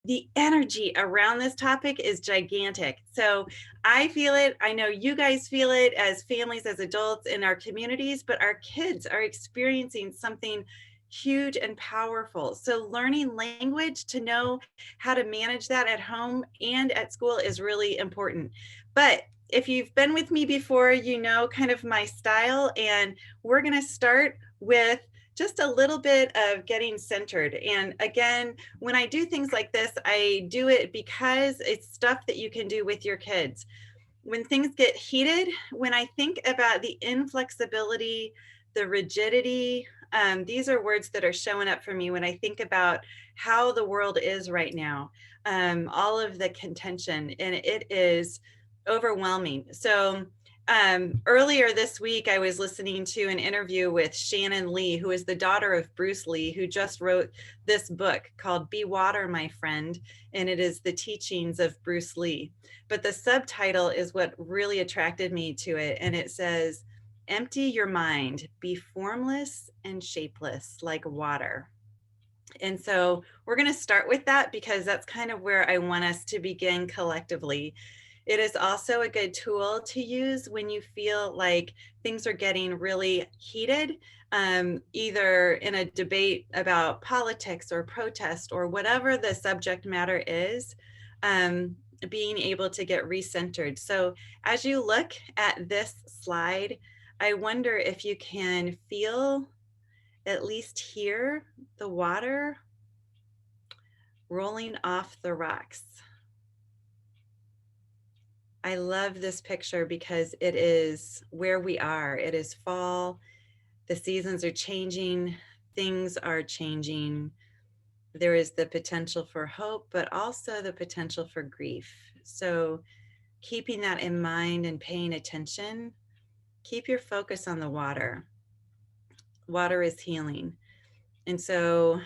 the energy around this topic is gigantic. So I feel it. I know you guys feel it as families, as adults in our communities, but our kids are experiencing something huge and powerful. So learning language to know how to manage that at home and at school is really important. But if you've been with me before, you know kind of my style, and we're going to start with just a little bit of getting centered. And again, when I do things like this, I do it because it's stuff that you can do with your kids. When things get heated, when I think about the inflexibility, the rigidity, these are words that are showing up for me when I think about how the world is right now, all of the contention, and it is overwhelming. So earlier this week, I was listening to an interview with Shannon Lee, who is the daughter of Bruce Lee, who just wrote this book called Be Water, My Friend, and it is the teachings of Bruce Lee. But the subtitle is what really attracted me to it, and it says, "Empty your mind, be formless and shapeless like water." And so we're going to start with that because that's kind of where I want us to begin collectively. It is also a good tool to use when you feel like things are getting really heated, either in a debate about politics or protest or whatever the subject matter is, being able to get recentered. So as you look at this slide, I wonder if you can feel, at least hear, the water rolling off the rocks. I love this picture because it is where we are. It is fall. The seasons are changing. Things are changing. There is the potential for hope, but also the potential for grief. So keeping that in mind and paying attention, keep your focus on the water. Water is healing. And so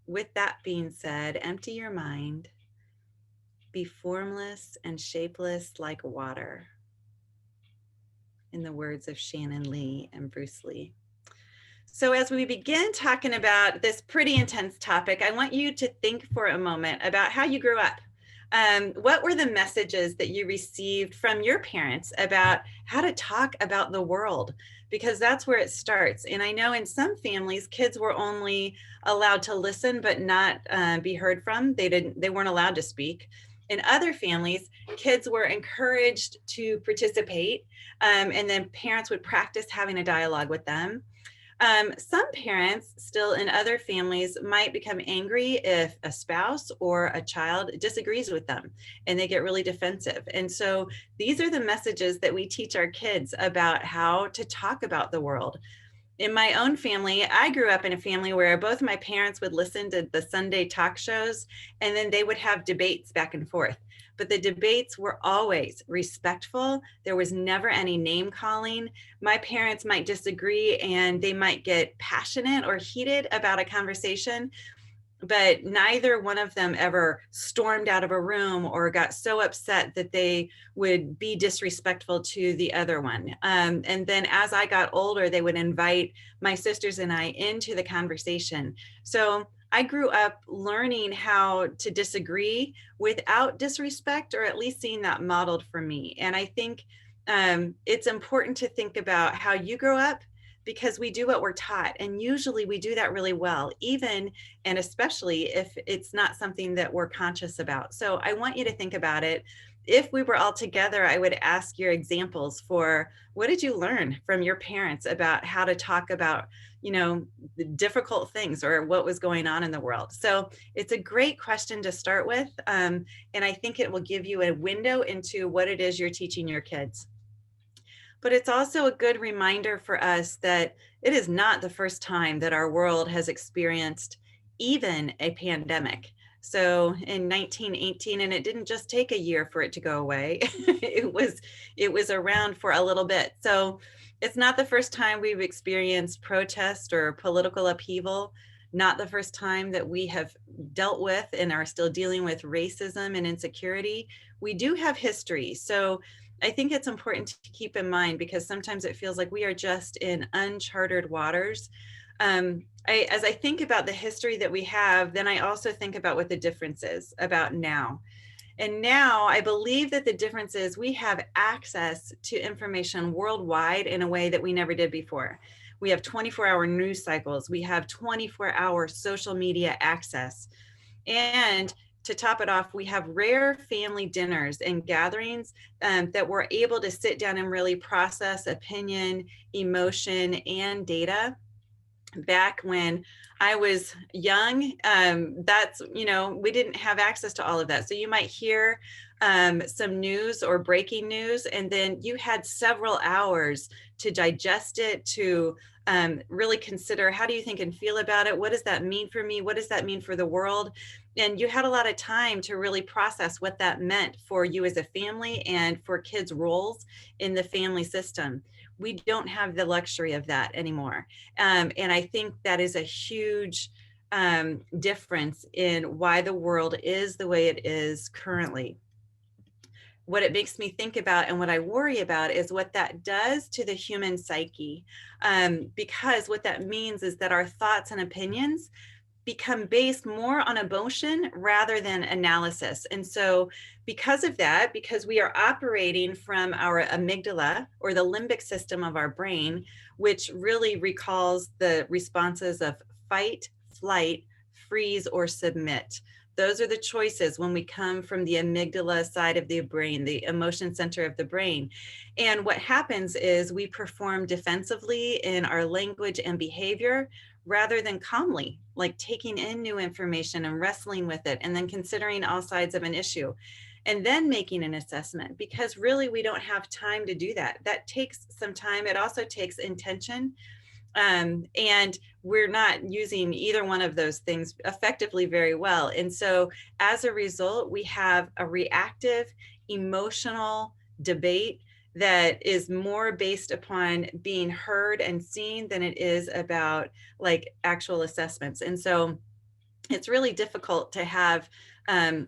with that being said, empty your mind. Be formless and shapeless like water, in the words of Shannon Lee and Bruce Lee. So as we begin talking about this pretty intense topic, I want you to think for a moment about how you grew up. What were the messages that you received from your parents about how to talk about the world? Because that's where it starts. And I know in some families, kids were only allowed to listen, but not be heard from. They weren't allowed to speak. In other families, kids were encouraged to participate, and then parents would practice having a dialogue with them. Some parents still in other families might become angry if a spouse or a child disagrees with them and they get really defensive. And so these are the messages that we teach our kids about how to talk about the world. In my own family, I grew up in a family where both my parents would listen to the Sunday talk shows, and then they would have debates back and forth. But the debates were always respectful. There was never any name calling. My parents might disagree and they might get passionate or heated about a conversation, but neither one of them ever stormed out of a room or got so upset that they would be disrespectful to the other one. And then as I got older, they would invite my sisters and I into the conversation. So I grew up learning how to disagree without disrespect, or at least seeing that modeled for me. And I think it's important to think about how you grow up, because we do what we're taught, and usually we do that really well, even and especially if it's not something that we're conscious about. So I want you to think about it. If we were all together, I would ask your examples for what did you learn from your parents about how to talk about, the difficult things or what was going on in the world. So it's a great question to start with. And I think it will give you a window into what it is you're teaching your kids. But it's also a good reminder for us that it is not the first time that our world has experienced even a pandemic. So in 1918, and it didn't just take a year for it to go away, it was around for a little bit. So it's not the first time we've experienced protest or political upheaval, not the first time that we have dealt with and are still dealing with racism and insecurity. We do have history. So I think it's important to keep in mind, because sometimes it feels like we are just in uncharted waters. As I think about the history that we have, then I also think about what the difference is about now. And now I believe that the difference is we have access to information worldwide in a way that we never did before. We have 24-hour news cycles. We have 24-hour social media access. And to top it off, we have rare family dinners and gatherings that we're able to sit down and really process opinion, emotion, and data. Back when I was young, that's, we didn't have access to all of that. So you might hear some news or breaking news, and then you had several hours to digest it, to really consider, how do you think and feel about it? What does that mean for me? What does that mean for the world? And you had a lot of time to really process what that meant for you as a family and for kids' roles in the family system. We don't have the luxury of that anymore. And I think that is a huge difference in why the world is the way it is currently. What it makes me think about and what I worry about is what that does to the human psyche. Because what that means is that our thoughts and opinions become based more on emotion rather than analysis. And so because of that, because we are operating from our amygdala, or the limbic system of our brain, which really recalls the responses of fight, flight, freeze, or submit. Those are the choices when we come from the amygdala side of the brain, the emotion center of the brain. And what happens is we perform defensively in our language and behavior, rather than calmly, like taking in new information and wrestling with it, and then considering all sides of an issue, and then making an assessment, because really we don't have time to do that. That takes some time. It also takes intention. And we're not using either one of those things effectively very well. And so as a result, we have a reactive, emotional debate that is more based upon being heard and seen than it is about like actual assessments. And so it's really difficult to have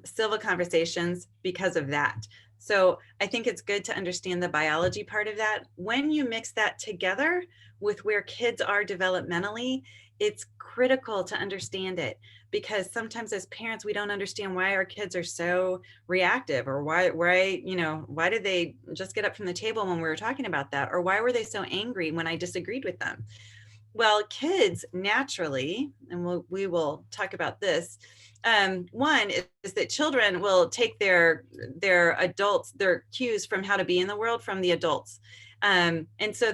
civil conversations because of that. So I think it's good to understand the biology part of that. When you mix that together with where kids are developmentally, it's critical to understand it, because sometimes as parents, we don't understand why our kids are so reactive, or why did they just get up from the table when we were talking about that? Or why were they so angry when I disagreed with them? Well, kids naturally, and we will talk about this. One is that children will take their cues from how to be in the world from the adults. And so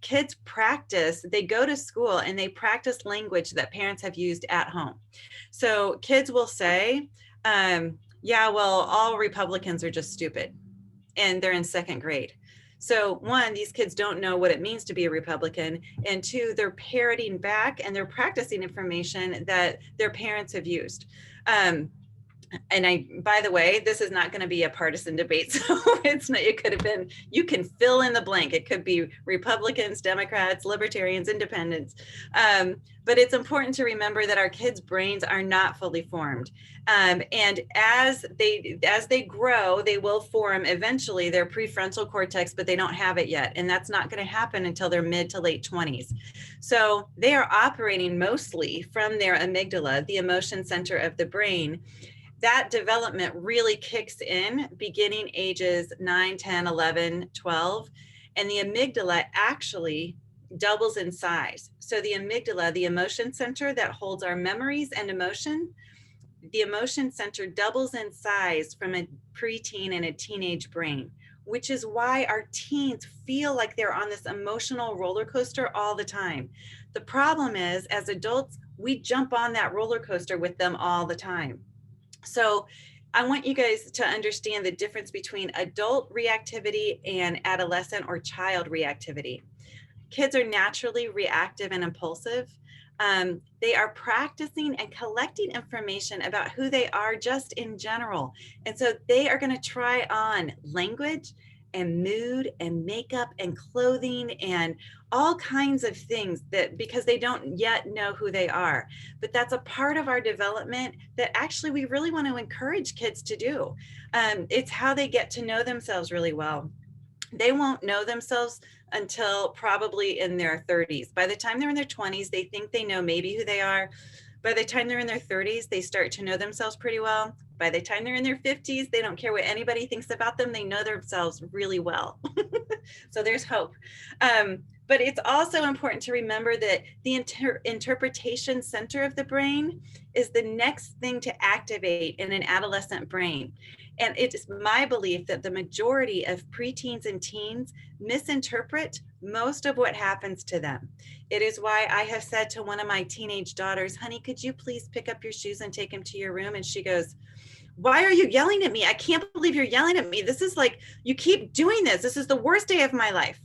kids practice, they go to school and they practice language that parents have used at home. So kids will say, yeah, well, all Republicans are just stupid. And they're in second grade. So one, these kids don't know what it means to be a Republican. And two, they're parroting back and they're practicing information that their parents have used. And by the way, this is not going to be a partisan debate. So it could have been, you can fill in the blank. It could be Republicans, Democrats, Libertarians, Independents. But it's important to remember that our kids' brains are not fully formed. And as they grow, they will form eventually their prefrontal cortex, but they don't have it yet. And that's not going to happen until their mid to late 20s. So they are operating mostly from their amygdala, the emotion center of the brain. That development really kicks in beginning ages 9, 10, 11, 12. And the amygdala actually doubles in size. So the amygdala, the emotion center that holds our memories and emotion, the emotion center doubles in size from a preteen and a teenage brain, which is why our teens feel like they're on this emotional roller coaster all the time. The problem is, as adults, we jump on that roller coaster with them all the time. So I want you guys to understand the difference between adult reactivity and adolescent or child reactivity. Kids are naturally reactive and impulsive. They are practicing and collecting information about who they are just in general. And so they are going to try on language and mood and makeup and clothing and all kinds of things, that because they don't yet know who they are. But that's a part of our development that actually we really want to encourage kids to do. It's how they get to know themselves really well. They won't know themselves until probably in their 30s. By the time they're in their 20s, they think they know maybe who they are. By the time they're in their 30s, they start to know themselves pretty well. By the time they're in their 50s, they don't care what anybody thinks about them. They know themselves really well. So there's hope. But it's also important to remember that the interpretation center of the brain is the next thing to activate in an adolescent brain. And it is my belief that the majority of preteens and teens misinterpret most of what happens to them. It is why I have said to one of my teenage daughters, honey, could you please pick up your shoes and take them to your room? And she goes, why are you yelling at me? I can't believe you're yelling at me. This is like, you keep doing this. This is the worst day of my life.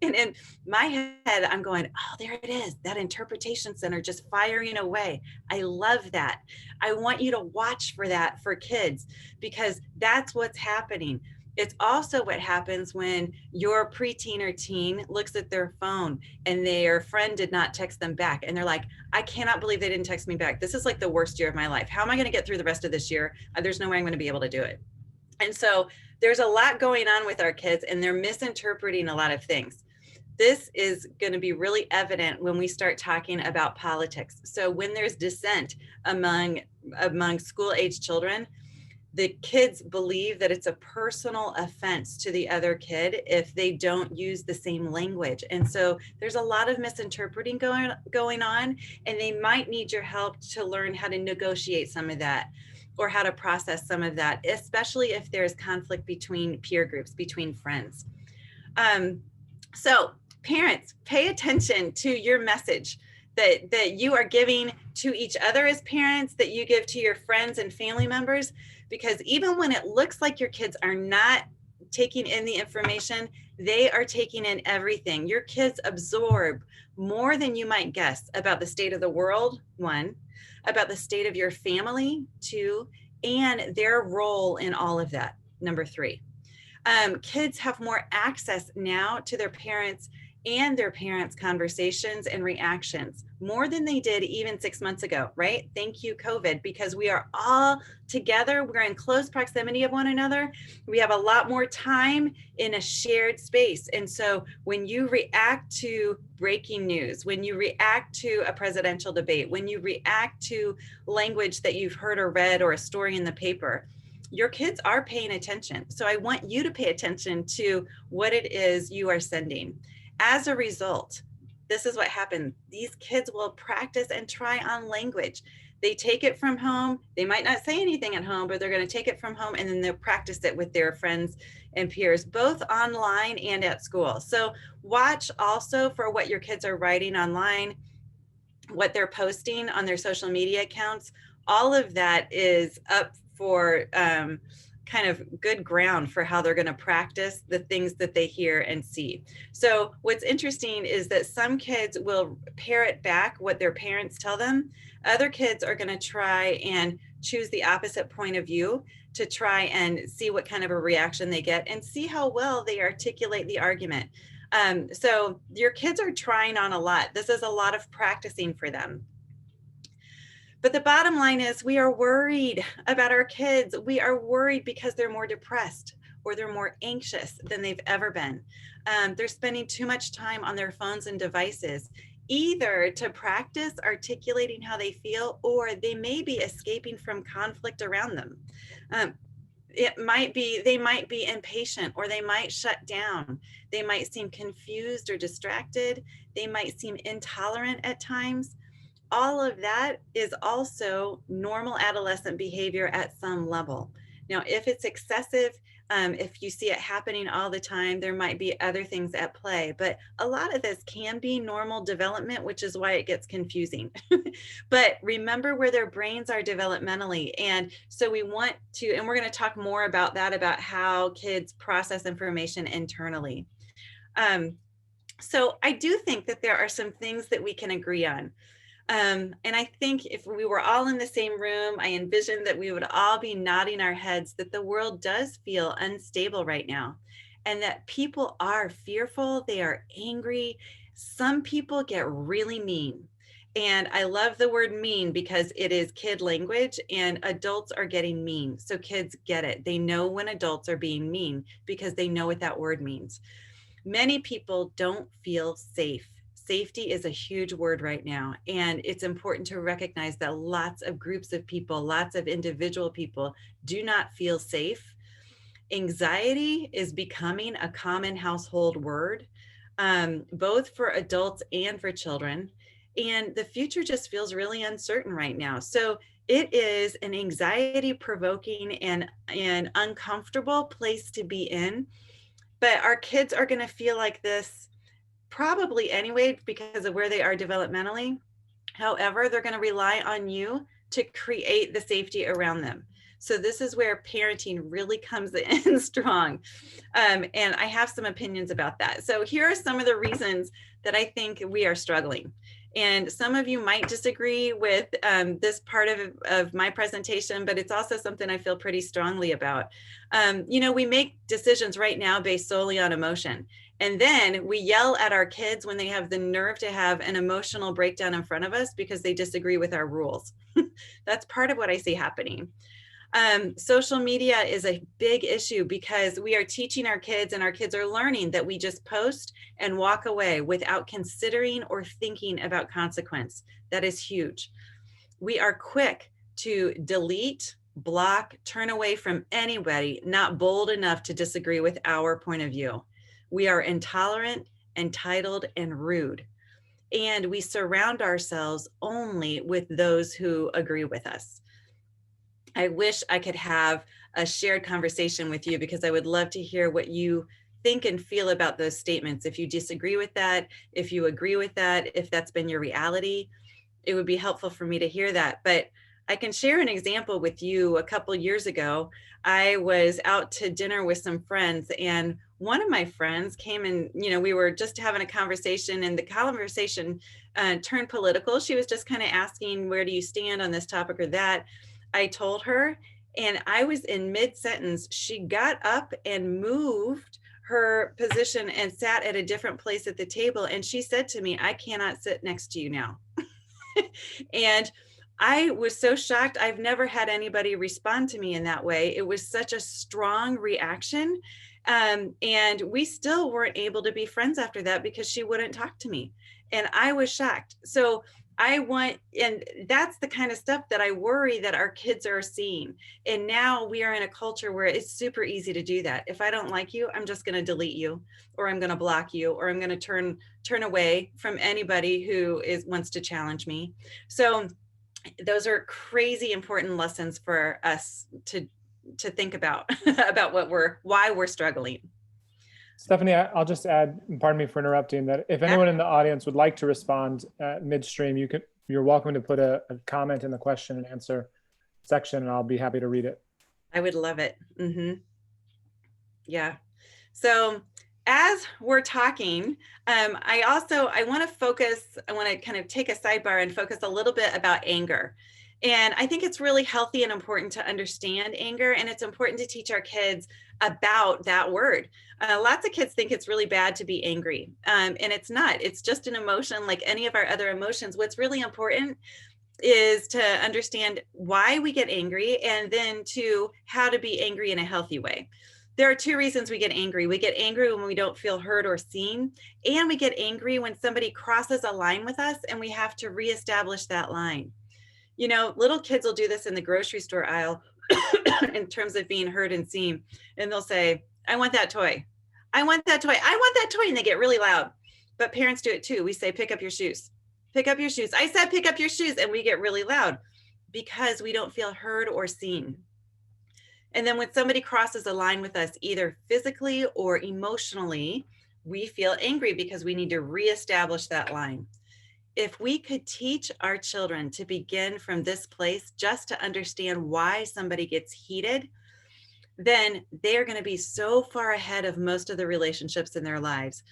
And in my head, I'm going, oh, there it is. That interpretation center just firing away. I love that. I want you to watch for that for kids, because that's what's happening. It's also what happens when your preteen or teen looks at their phone and their friend did not text them back. And they're like, I cannot believe they didn't text me back. This is like the worst year of my life. How am I going to get through the rest of this year? There's no way I'm going to be able to do it. And so there's a lot going on with our kids, and they're misinterpreting a lot of things. This is going to be really evident when we start talking about politics. So when there's dissent among school age children, the kids believe that it's a personal offense to the other kid if they don't use the same language. And so there's a lot of misinterpreting going on, and they might need your help to learn how to negotiate some of that, or how to process some of that, especially if there's conflict between peer groups, between friends. So parents, pay attention to your message that you are giving to each other as parents, that you give to your friends and family members, because even when it looks like your kids are not taking in the information, they are taking in everything. Your kids absorb more than you might guess about the state of the world, one, about the state of your family, two, and their role in all of that, number three. Kids have more access now to their parents and their parents' conversations and reactions, more than they did even 6 months ago, right? Thank you, COVID, because we are all together. We're in close proximity of one another. We have a lot more time in a shared space. And so when you react to breaking news, when you react to a presidential debate, when you react to language that you've heard or read, or a story in the paper, your kids are paying attention. So I want you to pay attention to what it is you are sending. As a result, this is what happened. These kids will practice and try on language. They take it from home. They might not say anything at home, but they're going to take it from home, and then they'll practice it with their friends and peers, both online and at school. So watch also for what your kids are writing online, what they're posting on their social media accounts. All of that is up for kind of good ground for how they're going to practice the things that they hear and see. So what's interesting is that some kids will parrot back what their parents tell them. Other kids are going to try and choose the opposite point of view to try and see what kind of a reaction they get, and see how well they articulate the argument. So your kids are trying on a lot. This is a lot of practicing for them. But the bottom line is, we are worried about our kids. We are worried because they're more depressed, or they're more anxious than they've ever been. They're spending too much time on their phones and devices, either to practice articulating how they feel, or they may be escaping from conflict around them. They might be impatient, or they might shut down. They might seem confused or distracted. They might seem intolerant at times. All of that is also normal adolescent behavior at some level. Now, if it's excessive, if you see it happening all the time, there might be other things at play, but a lot of this can be normal development, which is why it gets confusing. But remember where their brains are developmentally. And so we want to, and we're going to talk more about that, about how kids process information internally. So I do think that there are some things that we can agree on. And I think if we were all in the same room, I envision that we would all be nodding our heads that the world does feel unstable right now, and that people are fearful, they are angry. Some people get really mean. And I love the word mean because it is kid language and adults are getting mean. So kids get it. They know when adults are being mean because they know what that word means. Many people don't feel safe. Safety is a huge word right now. And it's important to recognize that lots of groups of people, lots of individual people do not feel safe. Anxiety is becoming a common household word, both for adults and for children. And the future just feels really uncertain right now. So it is an anxiety provoking and uncomfortable place to be in. But our kids are going to feel like this probably anyway because of where they are developmentally. However, they're going to rely on you to create the safety around them. So this is where parenting really comes in strong. And I have some opinions about that. So here are some of the reasons that I think we are struggling. And some of you might disagree with this part of my presentation, but it's also something I feel pretty strongly about. We make decisions right now based solely on emotion. And then we yell at our kids when they have the nerve to have an emotional breakdown in front of us because they disagree with our rules. That's part of what I see happening. Social media is a big issue because we are teaching our kids and our kids are learning that we just post and walk away without considering or thinking about consequence. That is huge. We are quick to delete, block, turn away from anybody not bold enough to disagree with our point of view. We are intolerant, entitled, and rude. And we surround ourselves only with those who agree with us. I wish I could have a shared conversation with you because I would love to hear what you think and feel about those statements. If you disagree with that, if you agree with that, if that's been your reality, it would be helpful for me to hear that. But I can share an example with you. A couple years ago, I was out to dinner with some friends and one of my friends came and, we were just having a conversation and the conversation turned political. She was just kind of asking, where do you stand on this topic or that? I told her, and I was in mid-sentence. She got up and moved her position and sat at a different place at the table. And she said to me, I cannot sit next to you now. And I was so shocked. I've never had anybody respond to me in that way. It was such a strong reaction. And we still weren't able to be friends after that because she wouldn't talk to me. And I was shocked. So and that's the kind of stuff that I worry that our kids are seeing. And now we are in a culture where it's super easy to do that. If I don't like you, I'm just going to delete you, or I'm going to block you, or I'm going to turn away from anybody who wants to challenge me. So those are crazy important lessons for us to think about, about why we're struggling. Stephanie, I'll just add, pardon me for interrupting, that if anyone in the audience would like to respond midstream, you're welcome to put a comment in the question and answer section, and I'll be happy to read it. I would love it. Yeah. So as we're talking, I want to kind of take a sidebar and focus a little bit about anger. And I think it's really healthy and important to understand anger, and it's important to teach our kids about that word. Lots of kids think it's really bad to be angry, and it's not. It's just an emotion like any of our other emotions. What's really important is to understand why we get angry, and then to how to be angry in a healthy way. There are two reasons we get angry. We get angry when we don't feel heard or seen, and we get angry when somebody crosses a line with us and we have to reestablish that line. Little kids will do this in the grocery store aisle in terms of being heard and seen. And they'll say, I want that toy. I want that toy. I want that toy. And they get really loud. But parents do it too. We say, pick up your shoes. Pick up your shoes. I said, pick up your shoes. And we get really loud because we don't feel heard or seen. And then when somebody crosses a line with us, either physically or emotionally, we feel angry because we need to reestablish that line. If we could teach our children to begin from this place, just to understand why somebody gets heated, then they're going to be so far ahead of most of the relationships in their lives,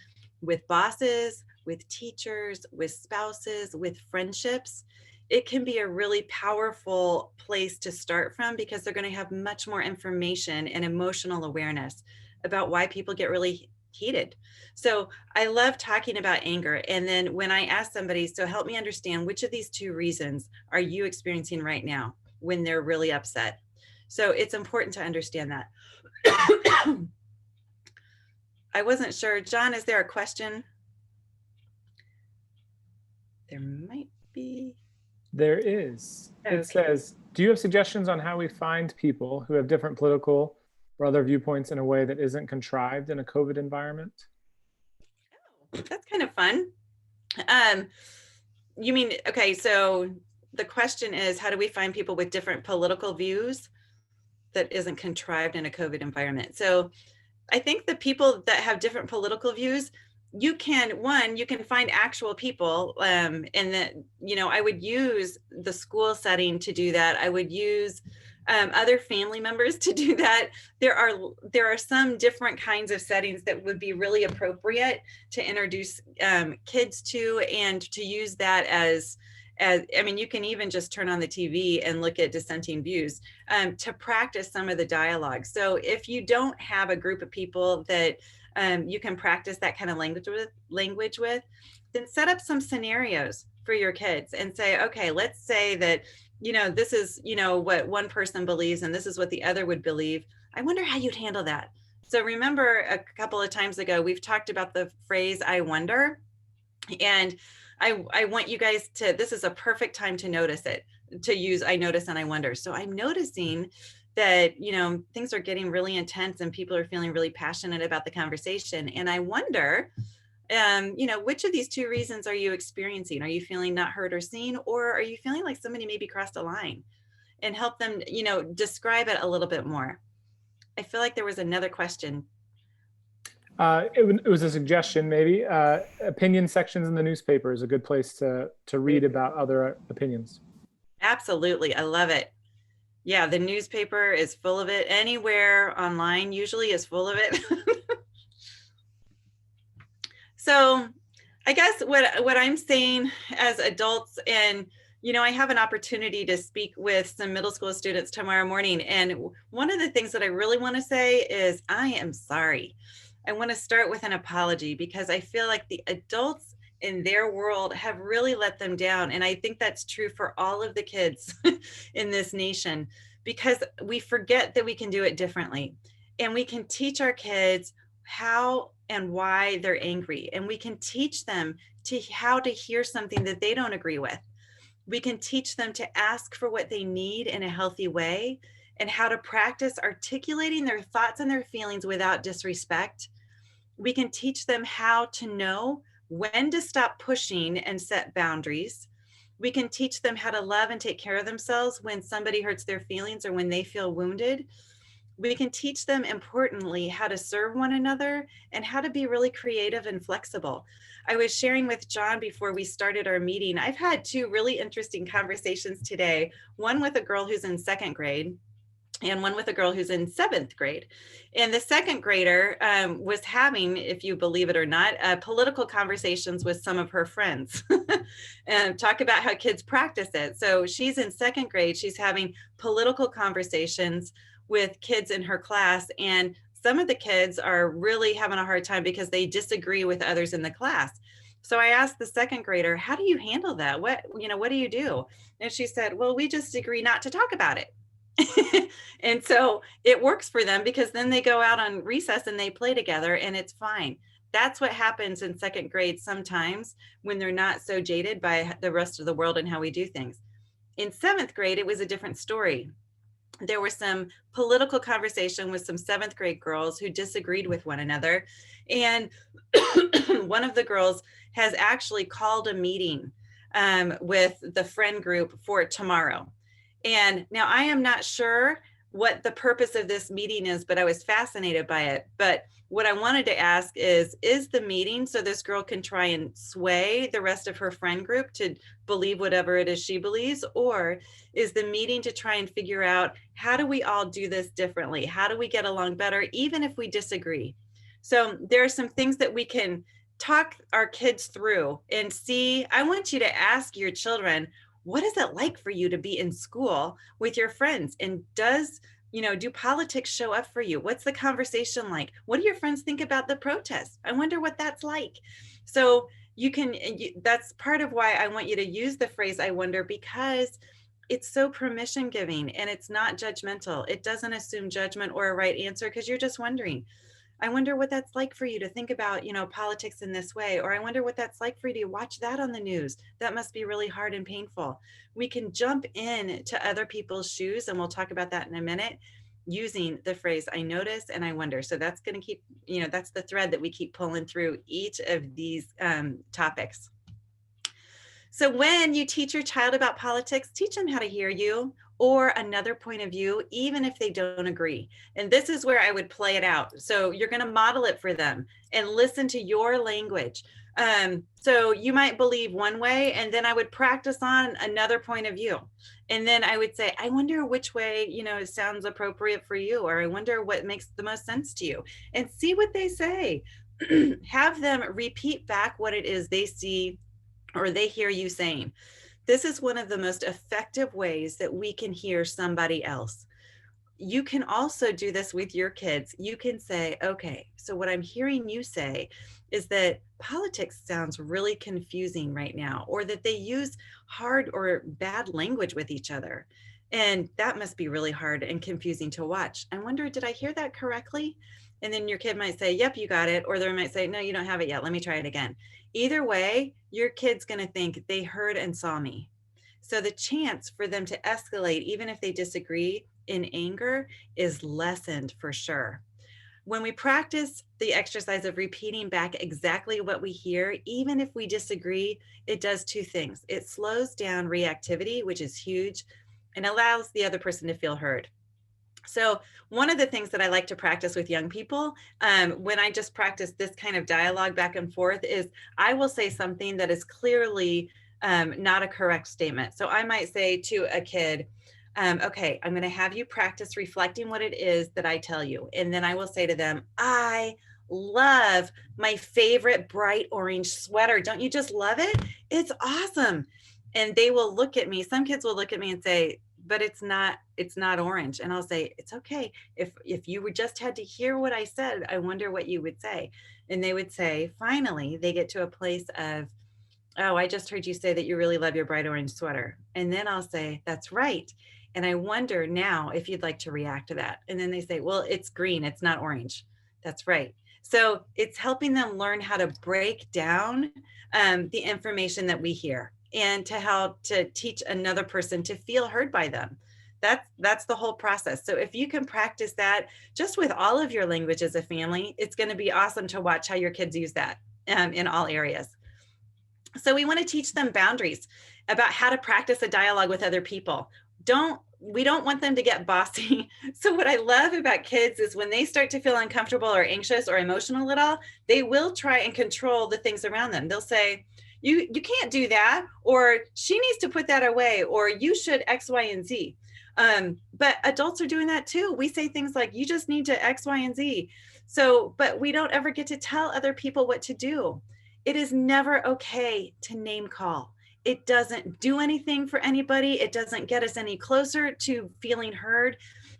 with bosses, with teachers, with spouses, with friendships. It can be a really powerful place to start from because they're going to have much more information and emotional awareness about why people get really heated. So I love talking about anger. And then when I ask somebody, so help me understand, which of these two reasons are you experiencing right now when they're really upset? So it's important to understand that. I wasn't sure. John, is there a question? There might be. There is. Okay. It says, do you have suggestions on how we find people who have different political or other viewpoints in a way that isn't contrived in a COVID environment? Oh, that's kind of fun. You mean, okay, so the question is, how do we find people with different political views that isn't contrived in a COVID environment? So I think the people that have different political views, you can find actual people, and that, I would use the school setting to do that. I would use other family members to do that. There are some different kinds of settings that would be really appropriate to introduce kids to, and to use that as I mean, you can even just turn on the TV and look at dissenting views to practice some of the dialogue. So if you don't have a group of people that you can practice that kind of language with, then set up some scenarios for your kids and say, okay, let's say that, this is, what one person believes and this is what the other would believe. I wonder how you'd handle that. So remember, a couple of times ago, we've talked about the phrase, I wonder. And I want you guys to, this is a perfect time to notice it, to use I notice and I wonder. So I'm noticing that, things are getting really intense and people are feeling really passionate about the conversation. And I wonder, which of these two reasons are you experiencing? Are you feeling not heard or seen, or are you feeling like somebody maybe crossed a line? And help them, describe it a little bit more. I feel like there was another question. It was a suggestion, maybe. Opinion sections in the newspaper is a good place to read about other opinions. Absolutely. I love it. Yeah, the newspaper is full of it. Anywhere online usually is full of it. So I guess what I'm saying as adults, and I have an opportunity to speak with some middle school students tomorrow morning. And one of the things that I really want to say is I am sorry. I want to start with an apology, because I feel like the adults in their world have really let them down. And I think that's true for all of the kids in this nation, because we forget that we can do it differently. And we can teach our kids how and why they're angry. And we can teach them how to hear something that they don't agree with. We can teach them to ask for what they need in a healthy way, and how to practice articulating their thoughts and their feelings without disrespect. We can teach them how to know when to stop pushing and set boundaries. We can teach them how to love and take care of themselves when somebody hurts their feelings or when they feel wounded. We can teach them, importantly, how to serve one another and how to be really creative and flexible. I was sharing with John before we started our meeting, I've had two really interesting conversations today, one with a girl who's in second grade and one with a girl who's in seventh grade. And the second grader was having, if you believe it or not, political conversations with some of her friends and talk about how kids practice it. So she's in second grade, she's having political conversations with kids in her class. And some of the kids are really having a hard time because they disagree with others in the class. So I asked the second grader, how do you handle that? What do you do? And she said, well, we just agree not to talk about it. And so it works for them, because then they go out on recess and they play together and it's fine. That's what happens in second grade sometimes when they're not so jaded by the rest of the world and how we do things. In seventh grade, it was a different story. There was some political conversation with some seventh grade girls who disagreed with one another. And one of the girls has actually called a meeting with the friend group for tomorrow. And now I am not sure what the purpose of this meeting is, but I was fascinated by it. But what I wanted to ask is the meeting so this girl can try and sway the rest of her friend group to believe whatever it is she believes? Or is the meeting to try and figure out, how do we all do this differently? How do we get along better, even if we disagree? So there are some things that we can talk our kids through and see. I want you to ask your children, what is it like for you to be in school with your friends? And does do politics show up for you? What's the conversation like? What do your friends think about the protest? I wonder what that's like. So that's part of why I want you to use the phrase I wonder, because it's so permission giving and it's not judgmental. It doesn't assume judgment or a right answer, because you're just wondering. I wonder what that's like for you to think about, politics in this way, or I wonder what that's like for you to watch that on the news. That must be really hard and painful. We can jump in to other people's shoes, and we'll talk about that in a minute, using the phrase I notice and I wonder. So that's going to keep, that's the thread that we keep pulling through each of these topics. So when you teach your child about politics, teach them how to hear you or another point of view, even if they don't agree. And this is where I would play it out. So you're going to model it for them and listen to your language. So you might believe one way, and then I would practice on another point of view. And then I would say, I wonder which way, it sounds appropriate for you, or I wonder what makes the most sense to you, and see what they say. Have them repeat back what it is they see or they hear you saying. This is one of the most effective ways that we can hear somebody else. You can also do this with your kids. You can say, okay, so what I'm hearing you say is that politics sounds really confusing right now, or that they use hard or bad language with each other. And that must be really hard and confusing to watch. I wonder, did I hear that correctly? And then your kid might say, yep, you got it. Or they might say, no, you don't have it yet. Let me try it again. Either way, your kid's going to think they heard and saw me. So the chance for them to escalate, even if they disagree in anger, is lessened for sure. When we practice the exercise of repeating back exactly what we hear, even if we disagree, it does two things. It slows down reactivity, which is huge, and allows the other person to feel heard. So one of the things that I like to practice with young people, when I just practice this kind of dialogue back and forth, is I will say something that is clearly not a correct statement. So I might say to a kid, okay, I'm going to have you practice reflecting what it is that I tell you. And then I will say to them, I love my favorite bright orange sweater. Don't you just love it? It's awesome. And they will look at me. Some kids will look at me and say, but it's not orange. And I'll say, it's okay. If you would just had to hear what I said, I wonder what you would say. And they would say, finally, they get to a place of, oh, I just heard you say that you really love your bright orange sweater. And then I'll say, that's right. And I wonder now if you'd like to react to that. And then they say, well, it's green, it's not orange. That's right. So it's helping them learn how to break down the information that we hear, and to help to teach another person to feel heard by them. That's the whole process. So if you can practice that just with all of your language as a family, it's going to be awesome to watch how your kids use that in all areas. So we want to teach them boundaries about how to practice a dialogue with other people. We don't want them to get bossy. So what I love about kids is when they start to feel uncomfortable or anxious or emotional at all, they will try and control the things around them. They'll say, you can't do that, or she needs to put that away, or you should X, Y, and Z. But adults are doing that too. We say things like, you just need to X, Y, and Z. So, but we don't ever get to tell other people what to do. It is never okay to name call. It doesn't do anything for anybody. It doesn't get us any closer to feeling heard.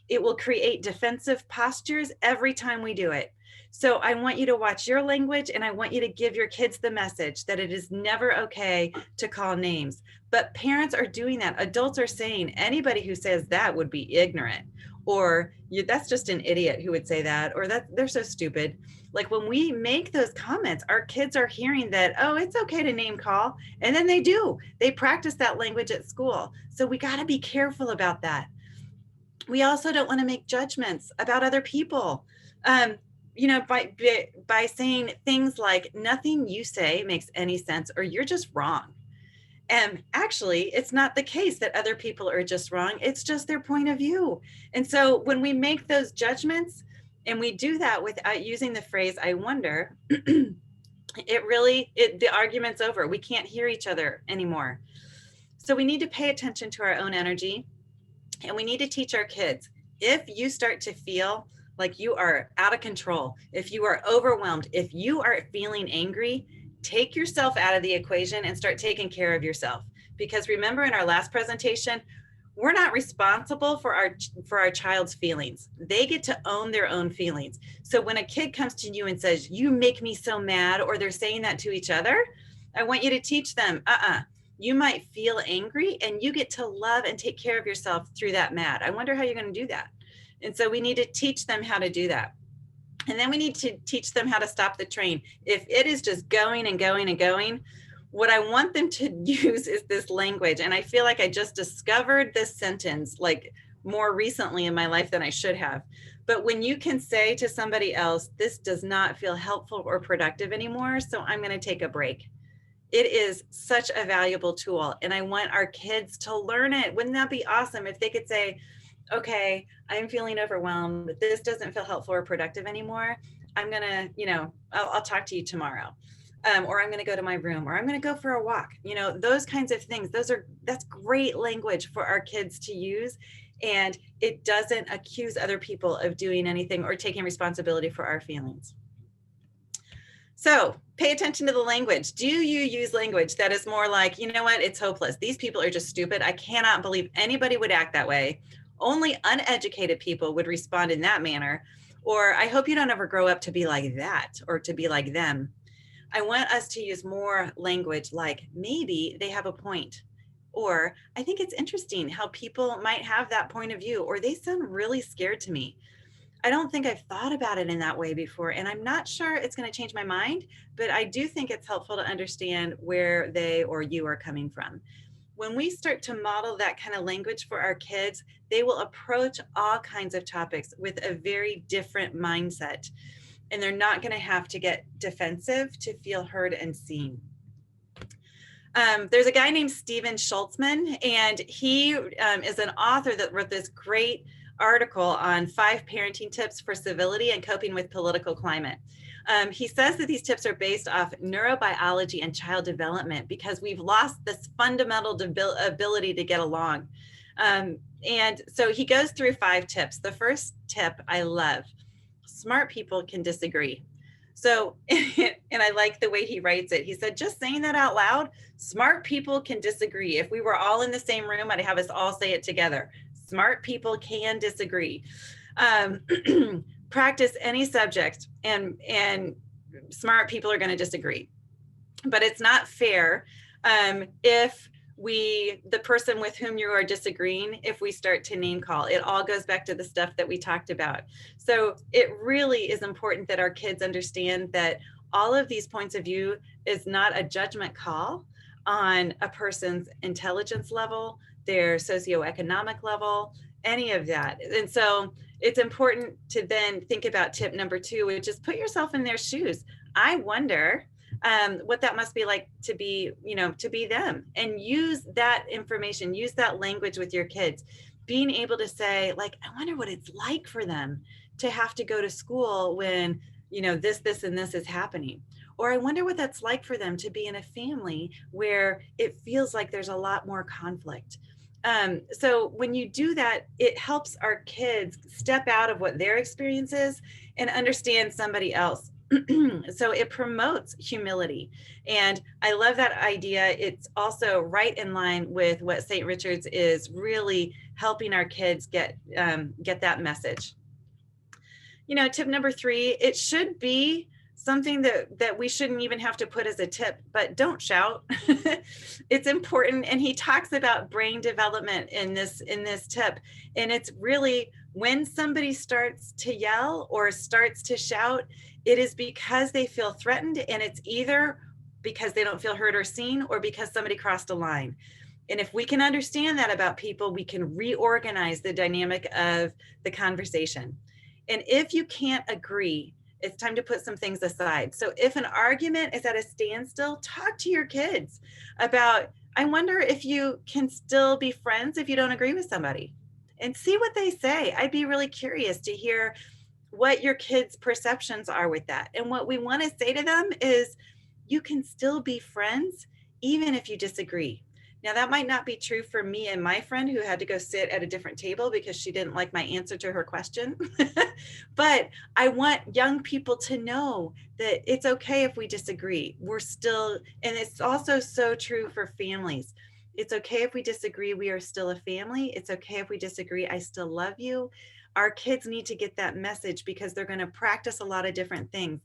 It will create defensive postures every time we do it. So I want you to watch your language, and I want you to give your kids the message that it is never okay to call names. But parents are doing that. Adults are saying anybody who says that would be ignorant, or that's just an idiot who would say that, or that they're so stupid. Like when we make those comments, our kids are hearing that, oh, it's okay to name call. And then they do. They practice that language at school. So we got to be careful about that. We also don't want to make judgments about other people. By saying things like, nothing you say makes any sense, or you're just wrong. And actually, it's not the case that other people are just wrong. It's just their point of view. And so when we make those judgments, and we do that without using the phrase, I wonder, the argument's over. We can't hear each other anymore. So we need to pay attention to our own energy, and we need to teach our kids, if you start to feel like you are out of control, if you are overwhelmed, if you are feeling angry, take yourself out of the equation and start taking care of yourself. Because remember in our last presentation, we're not responsible for our child's feelings. They get to own their own feelings. So when a kid comes to you and says, you make me so mad, or they're saying that to each other, I want you to teach them, you might feel angry and you get to love and take care of yourself through that mad. I wonder how you're going to do that. And so we need to teach them how to do that. And then we need to teach them how to stop the train. If it is just going and going and going, what I want them to use is this language. And I feel like I just discovered this sentence like more recently in my life than I should have. But when you can say to somebody else, this does not feel helpful or productive anymore, so I'm going to take a break. It is such a valuable tool. And I want our kids to learn it. Wouldn't that be awesome if they could say, okay, I'm feeling overwhelmed, but this doesn't feel helpful or productive anymore. I'm going to, I'll talk to you tomorrow. Or I'm going to go to my room, or I'm going to go for a walk. Those kinds of things. That's great language for our kids to use. And it doesn't accuse other people of doing anything or taking responsibility for our feelings. So pay attention to the language. Do you use language that is more like, you know what, it's hopeless. These people are just stupid. I cannot believe anybody would act that way. Only uneducated people would respond in that manner. Or I hope you don't ever grow up to be like that or to be like them. I want us to use more language like maybe they have a point. Or I think it's interesting how people might have that point of view, or they sound really scared to me. I don't think I've thought about it in that way before, and I'm not sure it's going to change my mind, but I do think it's helpful to understand where they or you are coming from. When we start to model that kind of language for our kids, they will approach all kinds of topics with a very different mindset, and they're not going to have to get defensive to feel heard and seen. There's a guy named Steven Schultzman, and he is an author that wrote this great article on 5 parenting tips for civility and coping with political climate. He says that these tips are based off neurobiology and child development because we've lost this fundamental ability to get along. And so he goes through 5 tips. The first tip I love: smart people can disagree. So, and I like the way he writes it. He said, just saying that out loud, smart people can disagree. If we were all in the same room, I'd have us all say it together. Smart people can disagree. Practice any subject and smart people are going to disagree. But it's not fair if the person with whom you are disagreeing, if we start to name call. It all goes back to the stuff that we talked about. So it really is important that our kids understand that all of these points of view is not a judgment call on a person's intelligence level, their socioeconomic level, any of that. And so it's important to then think about tip number 2, which is put yourself in their shoes. I wonder what that must be like to be them, and use that information, use that language with your kids, being able to say, like, I wonder what it's like for them to have to go to school when, this and this is happening. Or I wonder what that's like for them to be in a family where it feels like there's a lot more conflict. So when you do that, it helps our kids step out of what their experience is and understand somebody else. So it promotes humility. And I love that idea. It's also right in line with what St. Richard's is really helping our kids get that message. Tip number 3, it should be something that we shouldn't even have to put as a tip, but don't shout. It's important. And he talks about brain development in this tip. And it's really when somebody starts to yell or starts to shout, it is because they feel threatened, and it's either because they don't feel heard or seen or because somebody crossed a line. And if we can understand that about people, we can reorganize the dynamic of the conversation. And if you can't agree, it's time to put some things aside. So if an argument is at a standstill, talk to your kids about, I wonder if you can still be friends if you don't agree with somebody, and see what they say. I'd be really curious to hear what your kids' perceptions are with that. And what we want to say to them is, you can still be friends even if you disagree. Now, that might not be true for me and my friend who had to go sit at a different table because she didn't like my answer to her question. But I want young people to know that it's okay if we disagree. We're still, and it's also so true for families. It's okay if we disagree. We are still a family. It's okay if we disagree. I still love you. Our kids need to get that message because they're going to practice a lot of different things.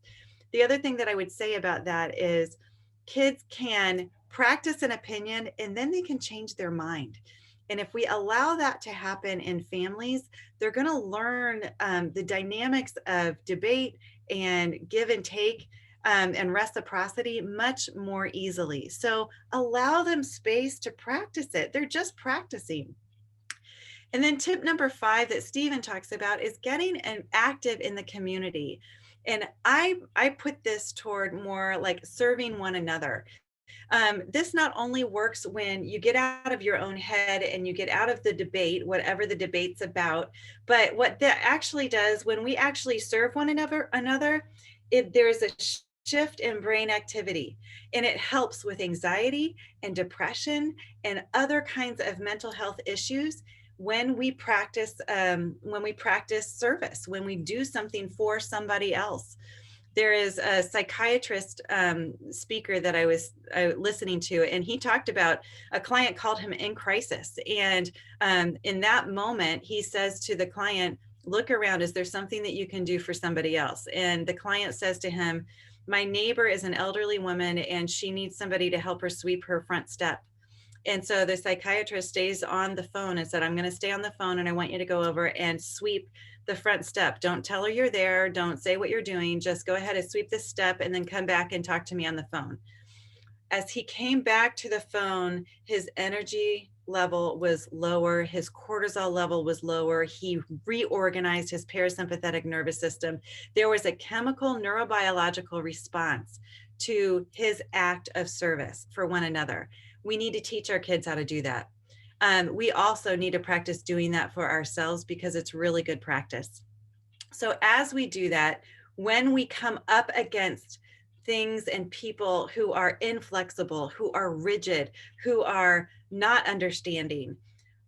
The other thing that I would say about that is kids can practice an opinion and then they can change their mind. And if we allow that to happen in families, they're going to learn the dynamics of debate and give and take and reciprocity much more easily. So allow them space to practice it. They're just practicing. And then tip number 5 that Stephen talks about is getting active in the community. And I put this toward more like serving one another. This not only works when you get out of your own head and you get out of the debate, whatever the debate's about, but what that actually does when we actually serve one another, if there's a shift in brain activity, and it helps with anxiety and depression and other kinds of mental health issues when we practice service, when we do something for somebody else. There is a psychiatrist speaker that I was listening to, and he talked about a client called him in crisis. And in that moment, he says to the client, look around, is there something that you can do for somebody else? And the client says to him, my neighbor is an elderly woman and she needs somebody to help her sweep her front step. And so the psychiatrist stays on the phone and said, I'm going to stay on the phone and I want you to go over and sweep the front step. Don't tell her you're there. Don't say what you're doing. Just go ahead and sweep this step and then come back and talk to me on the phone. As he came back to the phone, his energy level was lower. His cortisol level was lower. He reorganized his parasympathetic nervous system. There was a chemical neurobiological response to his act of service for one another. We need to teach our kids how to do that. We also need to practice doing that for ourselves because it's really good practice. So as we do that, when we come up against things and people who are inflexible, who are rigid, who are not understanding,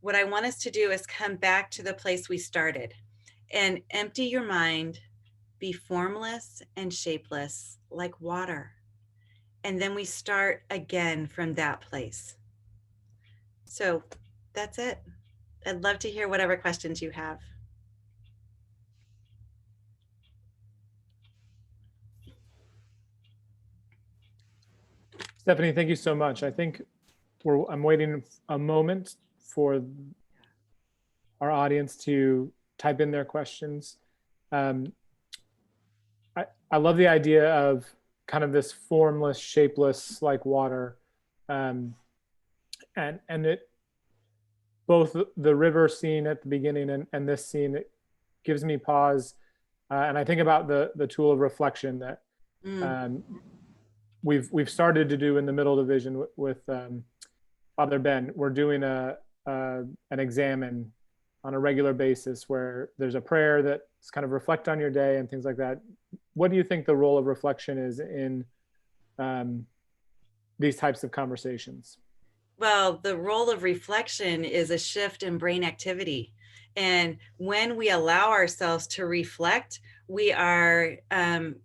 what I want us to do is come back to the place we started and empty your mind, be formless and shapeless like water. And then we start again from that place. So that's it. I'd love to hear whatever questions you have. Stephanie, thank you so much. I think I'm waiting a moment for our audience to type in their questions. I love the idea of kind of this formless, shapeless, like water. And it, both the river scene at the beginning and this scene, it gives me pause. And I think about the tool of reflection that we've started to do in the middle division with Father Ben. We're doing an examine on a regular basis where there's a prayer that's kind of reflect on your day and things like that. What do you think the role of reflection is in these types of conversations? Well, the role of reflection is a shift in brain activity. And when we allow ourselves to reflect, we are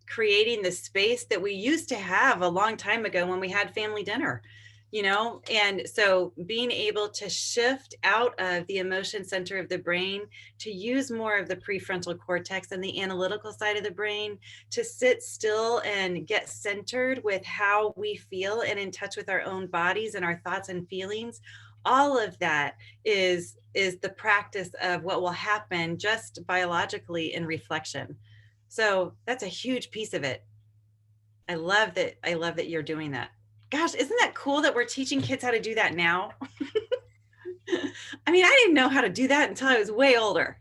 creating the space that we used to have a long time ago when we had family dinner, you know? And so being able to shift out of the emotion center of the brain to use more of the prefrontal cortex and the analytical side of the brain, to sit still and get centered with how we feel and in touch with our own bodies and our thoughts and feelings. All of that is the practice of what will happen just biologically in reflection. So that's a huge piece of it. I love that you're doing that. Gosh, isn't that cool that we're teaching kids how to do that now? I mean, I didn't know how to do that until I was way older.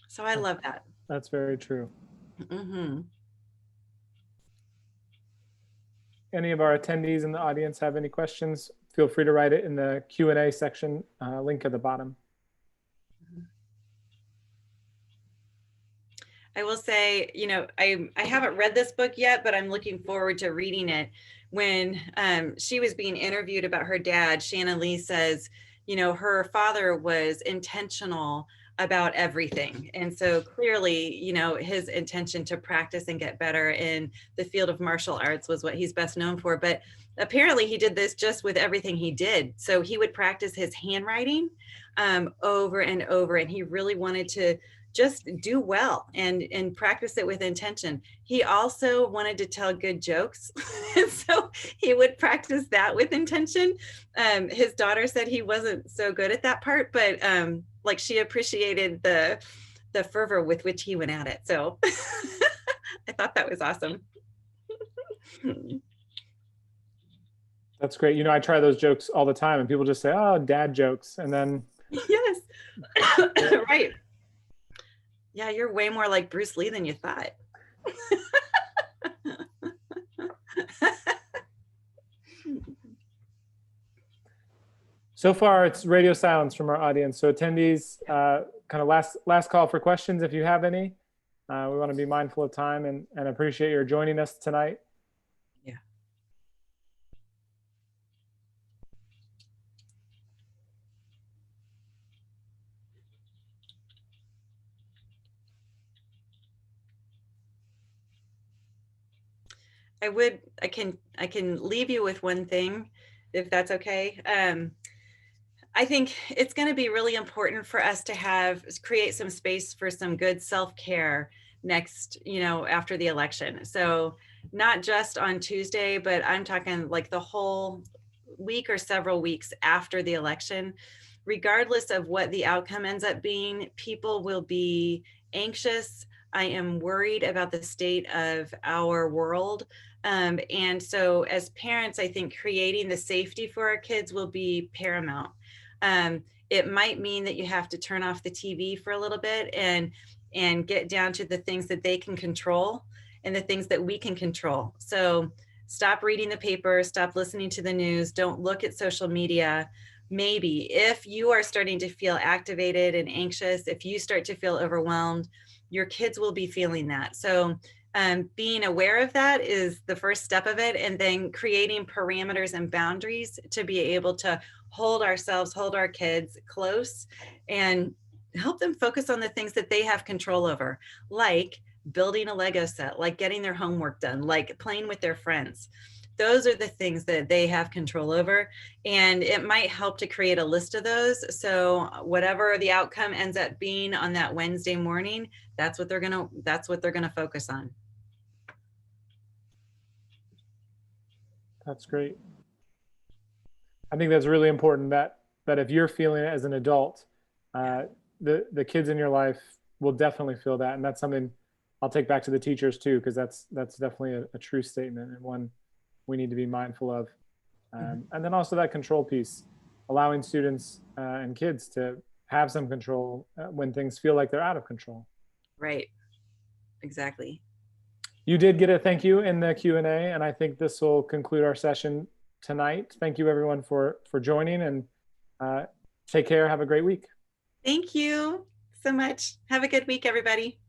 So I love that. That's very true. Mm-hmm. Any of our attendees in the audience have any questions? Feel free to write it in the Q&A section, link at the bottom. I will say, you know, I haven't read this book yet, but I'm looking forward to reading it. When she was being interviewed about her dad, Shannon Lee says, you know, her father was intentional about everything. And so clearly, you know, his intention to practice and get better in the field of martial arts was what he's best known for. But apparently he did this just with everything he did. So he would practice his handwriting over and over, and he really wanted to just do well and practice it with intention. He also wanted to tell good jokes. And so he would practice that with intention. His daughter said he wasn't so good at that part, but like she appreciated the fervor with which he went at it. So I thought that was awesome. That's great. You know, I try those jokes all the time and people just say, oh, dad jokes. And then. Yes. Right. Yeah, you're way more like Bruce Lee than you thought. So far, it's radio silence from our audience. So attendees, kind of last call for questions if you have any. We want to be mindful of time and appreciate your joining us tonight. Yeah. I can leave you with one thing, if that's okay. I think it's going to be really important for us to create some space for some good self-care next, you know, after the election. So not just on Tuesday, but I'm talking like the whole week or several weeks after the election. Regardless of what the outcome ends up being, people will be anxious. I am worried about the state of our world. And so as parents, I think creating the safety for our kids will be paramount. It might mean that you have to turn off the TV for a little bit and get down to the things that they can control and the things that we can control. So stop reading the paper, stop listening to the news, don't look at social media. Maybe if you are starting to feel activated and anxious, if you start to feel overwhelmed, your kids will be feeling that. So being aware of that is the first step of it, and then creating parameters and boundaries to be able to hold ourselves, hold our kids close, and help them focus on the things that they have control over, like building a Lego set, like getting their homework done, like playing with their friends. Those are the things that they have control over, and it might help to create a list of those. So whatever the outcome ends up being on that Wednesday morning, that's what they're gonna focus on. That's great. I think that's really important that if you're feeling it as an adult, the kids in your life will definitely feel that. And that's something I'll take back to the teachers too, because that's definitely a true statement and one we need to be mindful of. And then also that control piece, allowing students and kids to have some control when things feel like they're out of control. Right. Exactly. You did get a thank you in the Q&A, and I think this will conclude our session tonight. Thank you everyone for joining, and take care. Have a great week. Thank you so much. Have a good week, everybody.